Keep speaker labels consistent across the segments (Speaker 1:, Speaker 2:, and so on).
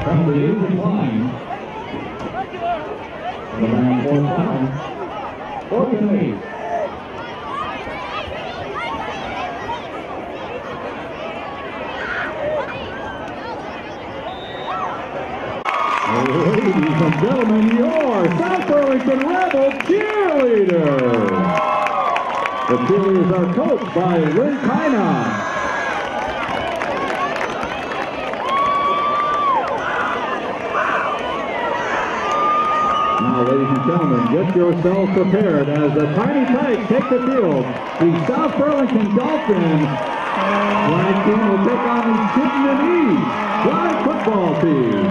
Speaker 1: From the age line. The man 4th down. 4th and 8. Ladies and gentlemen, your South Burlington Rebel cheerleaders. The cheerleaders are coached by Lynn Kina. Now, ladies and gentlemen, get yourselves prepared as the Tiny Tykes take the field. The South Burlington Dolphins flag team will take on the Chittenden East flag football team.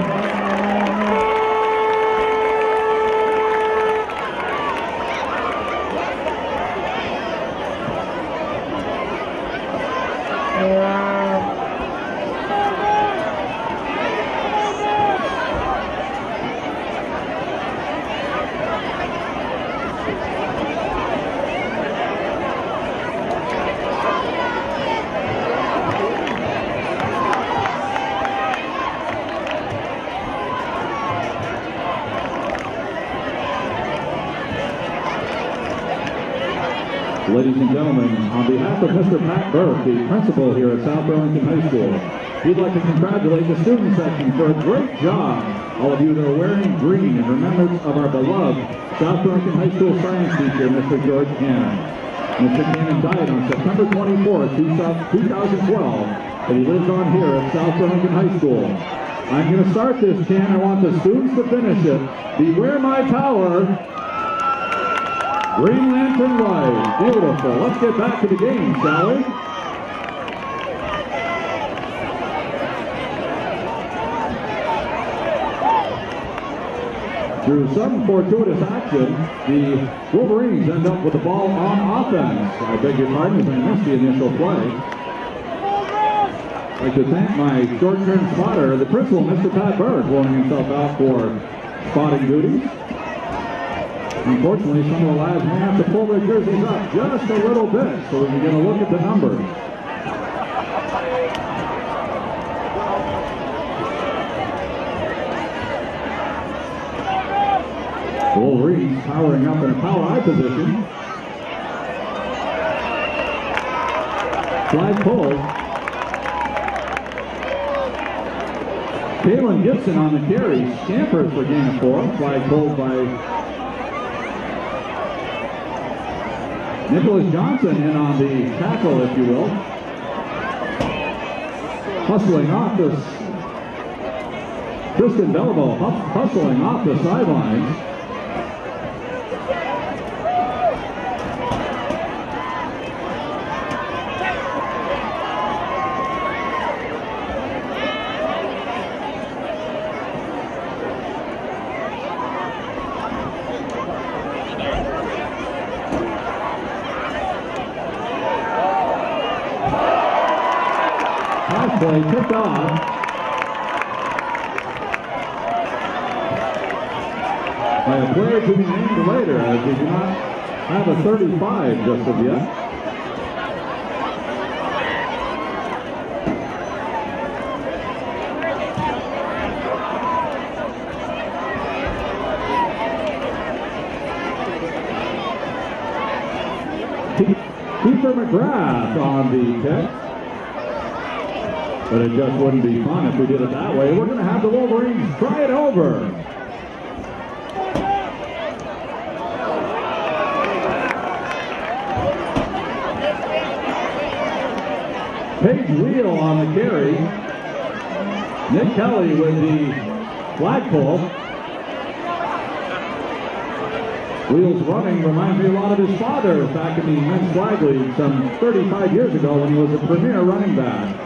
Speaker 1: Ladies and gentlemen, on behalf of Mr. Pat Burke, the principal here at South Burlington High School, we'd like to congratulate the student section for a great job. All of you that are wearing green in remembrance of our beloved South Burlington High School science teacher, Mr. George Cannon. Mr. Cannon died on September 24th, 2012, and he lives on here at South Burlington High School. I'm going to start this chant. I want the students to finish it. Beware my power. Green Lantern Light. Beautiful. Let's get back to the game, shall we? Through some fortuitous action, the Wolverines end up with the ball on offense. I beg your pardon if I missed the initial play. I'd like to thank my short-term spotter, the principal, Mr. Pat Burke, rolling himself out for spotting duties. Unfortunately, some of the lads may have to pull their jerseys up just a little bit so we can get a look at the numbers. The Wolverines powering up in a power I position. Flag pulled. Kaylin Gibson on the carry. Scampers for gain of 4. Flag pulled by Nicholas Johnson in on the tackle, if you will. Hustling off this. Tristan Bellabo hustling off the sidelines. Play kicked off. By a player to be named later, as we do not have a 35 just of yet. Kiefer McGrath on the kick. But it just wouldn't be fun if we did it that way. We're going to have the Wolverines try it over. Paige Wheel on the carry. Nick Kelly with the flagpole. Wheels running reminds me a lot of his father back in the men's flag league some 35 years ago when he was a premier running back.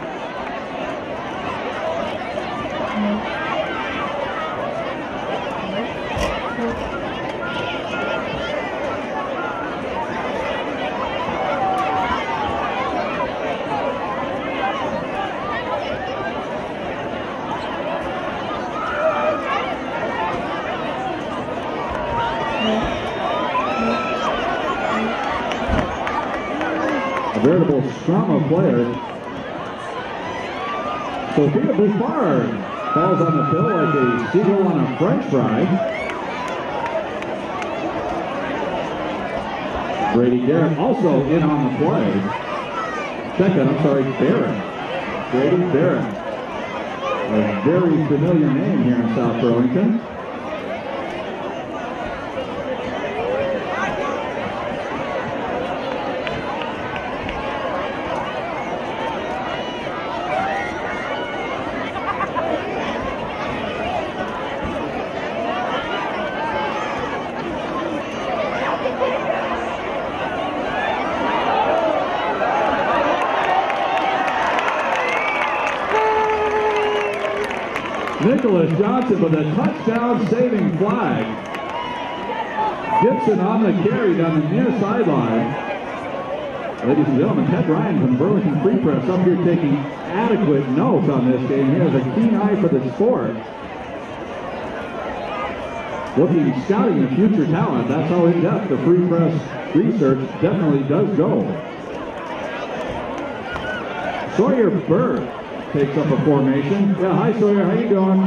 Speaker 1: A veritable scrum of players. Sophia Bouffard Falls on the fill like a seagull on a french fry. Brady Garrett also in on the play. Barrett. Brady Barrett. A very familiar name here in South Burlington. Nicholas Johnson with a touchdown-saving flag. Gibson on the carry down the near sideline. Ladies and gentlemen, Ted Ryan from Burlington Free Press up here taking adequate notes on this game. He has a keen eye for the sport. Scouting the future talent. That's how in-depth the Free Press research definitely does go. Sawyer Burke takes up a formation. Yeah, hi Sawyer, how you doing?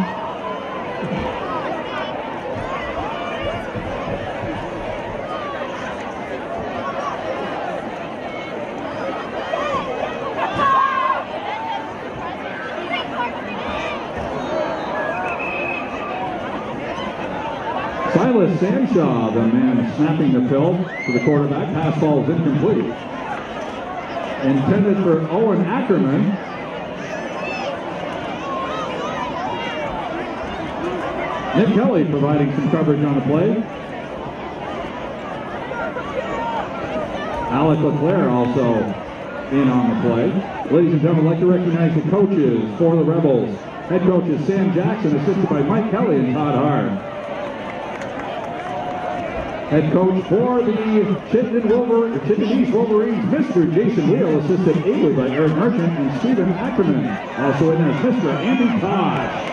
Speaker 1: Silas Sanshaw, the man snapping the pill to the quarterback. Pass ball is incomplete. Intended for Owen Ackerman. Nick Kelly providing some coverage on the play. Alec LeClaire also in on the play. Ladies and gentlemen, I'd like to recognize the coaches for the Rebels. Head coach is Sam Jackson, assisted by Mike Kelly and Todd Hard. Head coach for the Chittenden East Wolverines, Mr. Jason Wheel, assisted ably by Eric Merchant and Stephen Ackerman. Also in there, Mr. Andy Todd.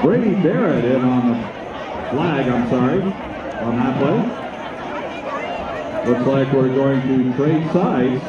Speaker 1: Brady Barrett in on the flag, on that play. Looks like we're going to trade sides.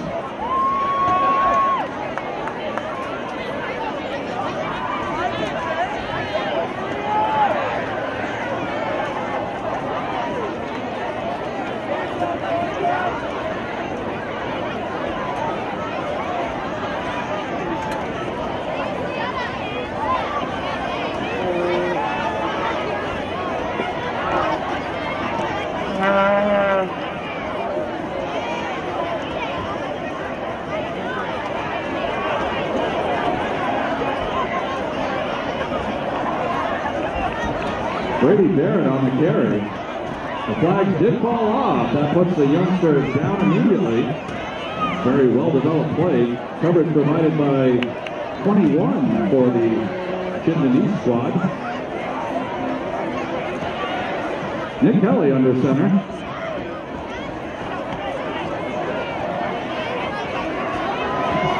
Speaker 1: Brady Barrett on the carry. The flags did fall off. That puts the youngsters down immediately. Very well-developed play. Coverage provided by 21 for the Chittenden East squad. Nick Kelly under center.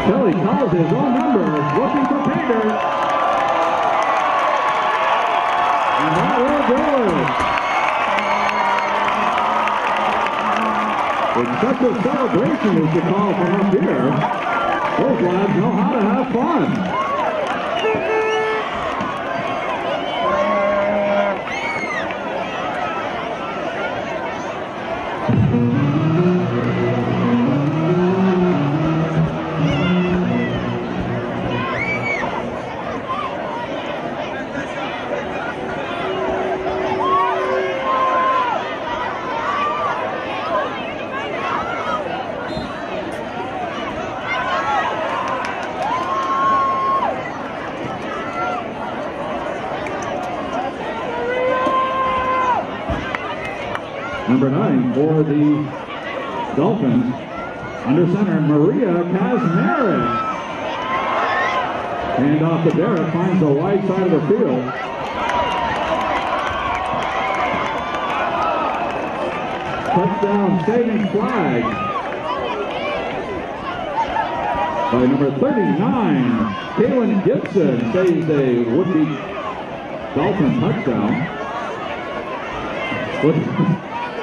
Speaker 1: Kelly calls his own number, looking for pay dirt. And that will do it. It's such a celebration as you call from up here. Those lads know how to have fun. Number 9 for the Dolphins. Under center, Maria Kazmarek. Hand off to Barrett, finds the wide side of the field. Touchdown saving flag by number 39, Kaylin Gibson, saves a would-be Dolphin touchdown.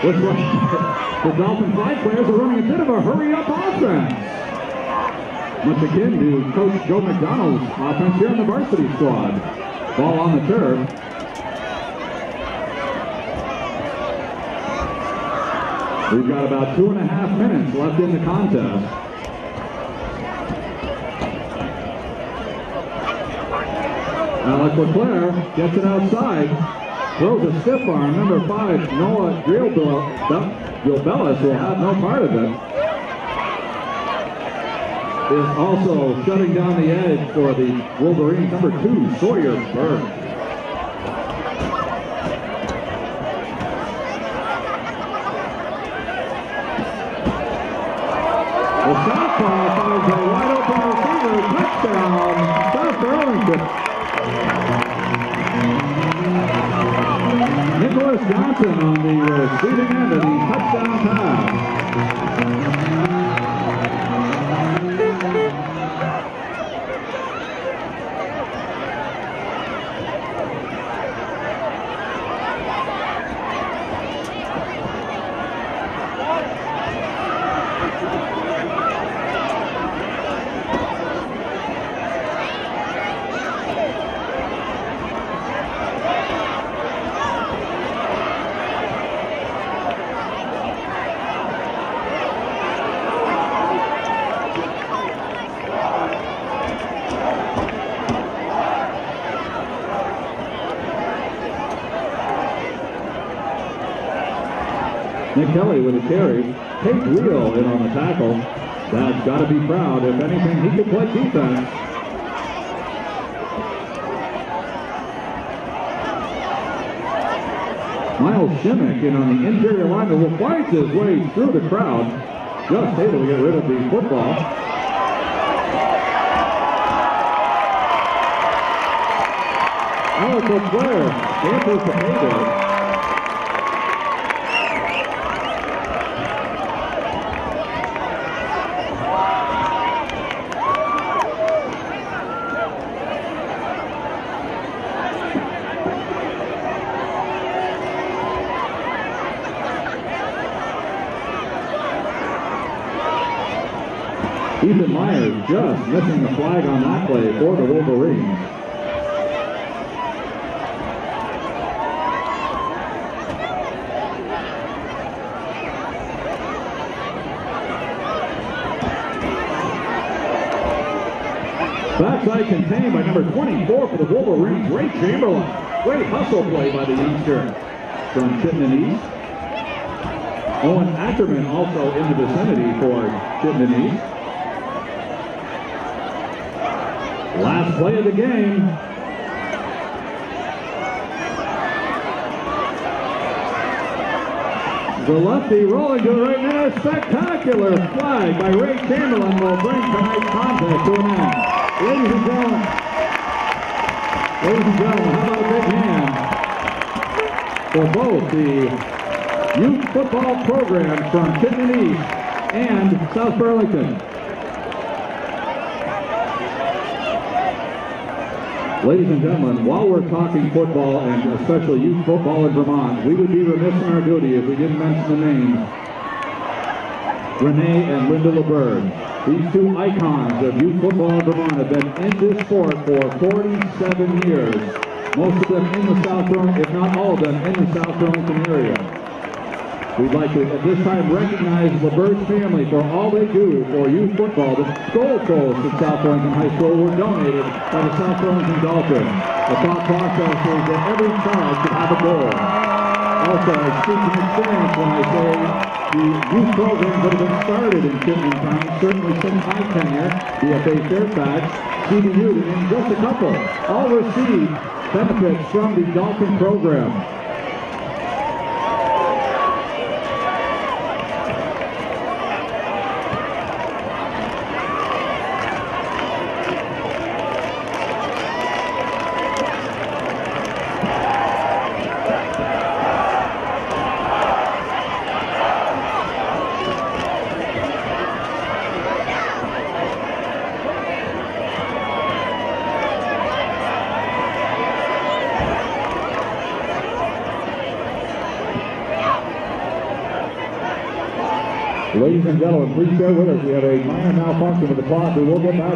Speaker 1: Looks like the Dolphin flag players are running a bit of a hurry-up offense. Much akin to Coach Joe McDonald's offense here on the varsity squad. Ball on the turf. We've got about 2.5 minutes left in the contest. Alec LeClaire gets it outside. Throws a stiff arm. Number 5, Noah Gilbellis will have no part of it. Is also shutting down the edge for the Wolverines. Number 2, Sawyer Burke. The southpaw finds a wide open receiver. Touchdown, South Burlington. Nicholas Johnson on the receiving end of the touchdown pass. Nick Kelly with a carry. Tate Wheel in on the tackle. Dad's got to be proud. If anything, he could play defense. Miles Shimmick in on the interior line will fight his way through the crowd. Just able to get rid of the football. Alec LeClaire scampers the payday. Ethan Myers just missing the flag on that play for the Wolverines. Backside contained by number 24 for the Wolverines, Ray Chamberlain. Great hustle play by the youngster from Chittenden East. Owen Ackerman also in the vicinity for Chittenden East. Last play of the game. The lefty rolling to the right now. Spectacular flag by Ray Chamberlain will bring tonight's contest to an end. Ladies and gentlemen, how about a big hand for both the youth football programs from Chittenden East and South Burlington. Ladies and gentlemen, while we're talking football and especially youth football in Vermont, we would be remiss in our duty if we didn't mention the names Renee and Linda LeBurd. These two icons of youth football in Vermont have been in this sport for 47 years. Most of them in the South Burlington, if not all of them, in the South Burlington area. We'd like to, at this time, recognize LeBird's family for all they do for youth football. The goal posts at South Burlington High School were donated by the South Burlington Dolphins. The thought process is that every child should have a goal. Also, I speak from experience when I say the youth programs that have been started in Chittenden County, certainly since my tenure, BFA Fairfax, CBU, to name just a couple, all receive benefits from the Dolphin program. Ladies and gentlemen, please bear with us. We have a minor malfunction with the clock. We will get back.